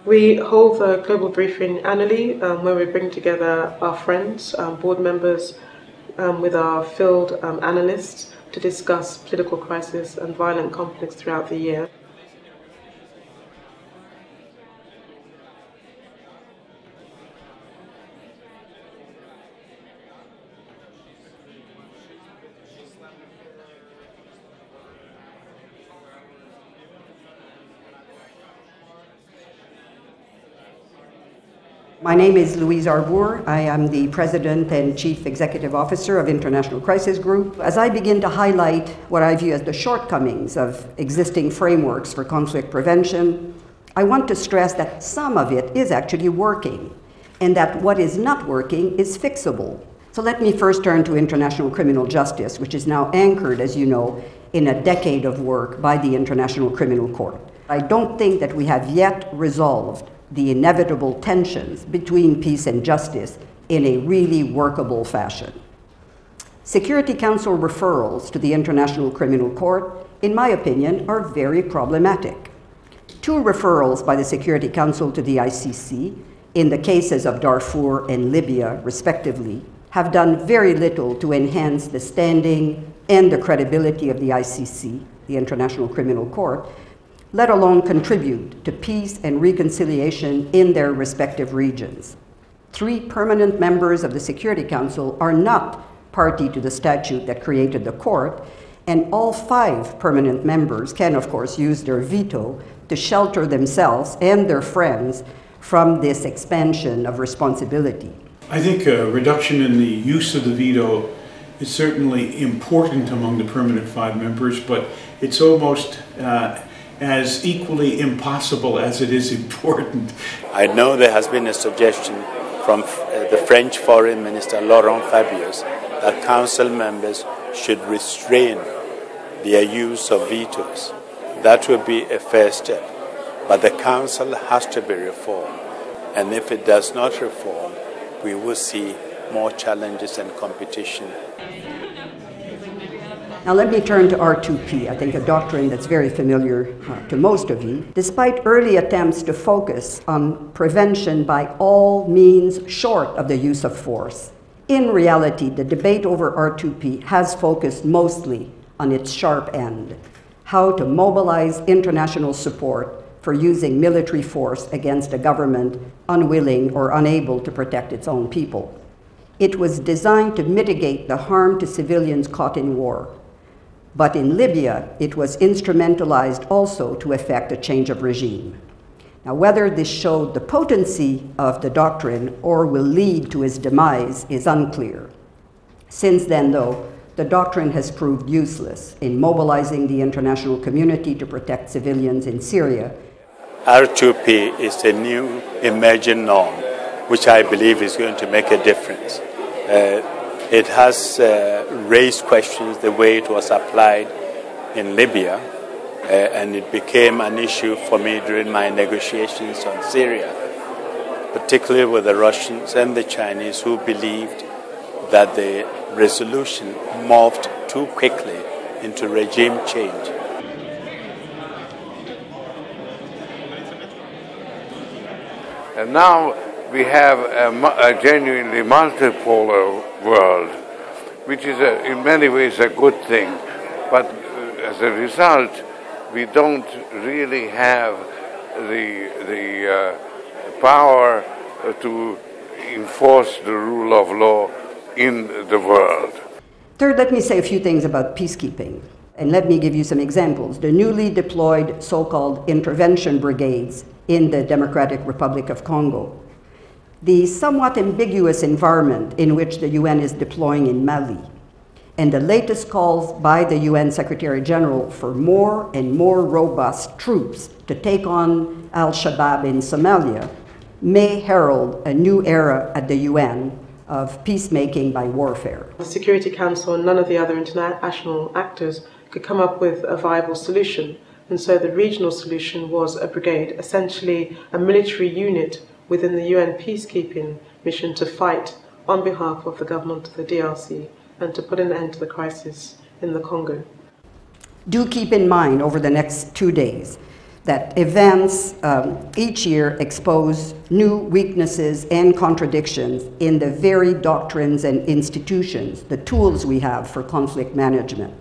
We hold the global briefing annually where we bring together our friends, board members, with our field analysts to discuss political crisis and violent conflicts throughout the year. My name is Louise Arbour. I am the President and Chief Executive Officer of International Crisis Group. As I begin to highlight what I view as the shortcomings of existing frameworks for conflict prevention, I want to stress that some of it is actually working, and that what is not working is fixable. So let me first turn to international criminal justice, which is now anchored, as you know, in a decade of work by the International Criminal Court. I don't think that we have yet resolved the inevitable tensions between peace and justice in a really workable fashion. Security Council referrals to the International Criminal Court, in my opinion, are very problematic. 2 referrals by the Security Council to the ICC in the cases of Darfur and Libya, respectively, have done very little to enhance the standing and the credibility of the ICC, the International Criminal Court, let alone contribute to peace and reconciliation in their respective regions. 3 permanent members of the Security Council are not party to the statute that created the court, and all 5 permanent members can, of course, use their veto to shelter themselves and their friends from this expansion of responsibility. I think a reduction in the use of the veto is certainly important among the permanent 5 members, but it's almost as equally impossible as it is important. I know there has been a suggestion from the French Foreign Minister Laurent Fabius that council members should restrain their use of vetoes. That would be a first step, but the council has to be reformed, and if it does not reform, we will see more challenges and competition. Now let me turn to R2P, I think a doctrine that's very familiar to most of you. Despite early attempts to focus on prevention by all means short of the use of force, in reality, the debate over R2P has focused mostly on its sharp end, how to mobilize international support for using military force against a government unwilling or unable to protect its own people. It was designed to mitigate the harm to civilians caught in war. But in Libya, it was instrumentalized also to effect a change of regime. Now, whether this showed the potency of the doctrine or will lead to its demise is unclear. Since then, though, the doctrine has proved useless in mobilizing the international community to protect civilians in Syria. R2P is a new emerging norm, which I believe is going to make a difference. It has raised questions the way it was applied in Libya, and it became an issue for me during my negotiations on Syria, particularly with the Russians and the Chinese, who believed that the resolution morphed too quickly into regime change. And now we have a genuinely multipolar world, which is in many ways a good thing. But as a result, we don't really have the power to enforce the rule of law in the world. Third, let me say a few things about peacekeeping. And let me give you some examples. The newly deployed so-called intervention brigades in the Democratic Republic of Congo. The somewhat ambiguous environment in which the UN is deploying in Mali, and the latest calls by the UN Secretary General for more and more robust troops to take on al-Shabaab in Somalia may herald a new era at the UN of peacemaking by warfare. The Security Council and none of the other international actors could come up with a viable solution, and so the regional solution was a brigade, essentially a military unit within the UN peacekeeping mission to fight on behalf of the government of the DRC and to put an end to the crisis in the Congo. Do keep in mind over the next 2 days that events each year expose new weaknesses and contradictions in the very doctrines and institutions, the tools we have for conflict management.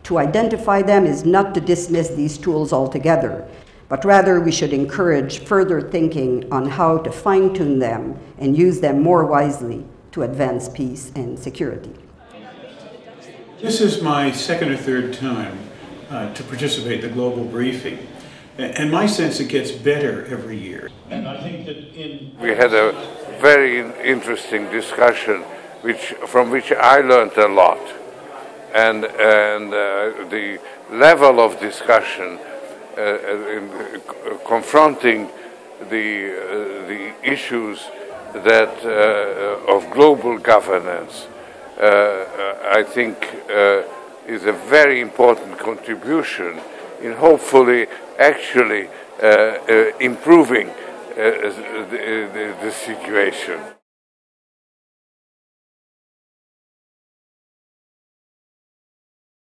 To identify them is not to dismiss these tools altogether, but rather we should encourage further thinking on how to fine-tune them and use them more wisely to advance peace and security. This is my second or third time to participate in the global briefing. And my sense, it gets better every year. And I think that we had a very interesting discussion from which I learned a lot. And the level of discussion in confronting the issues that of global governance, I think is a very important contribution in hopefully actually improving the situation.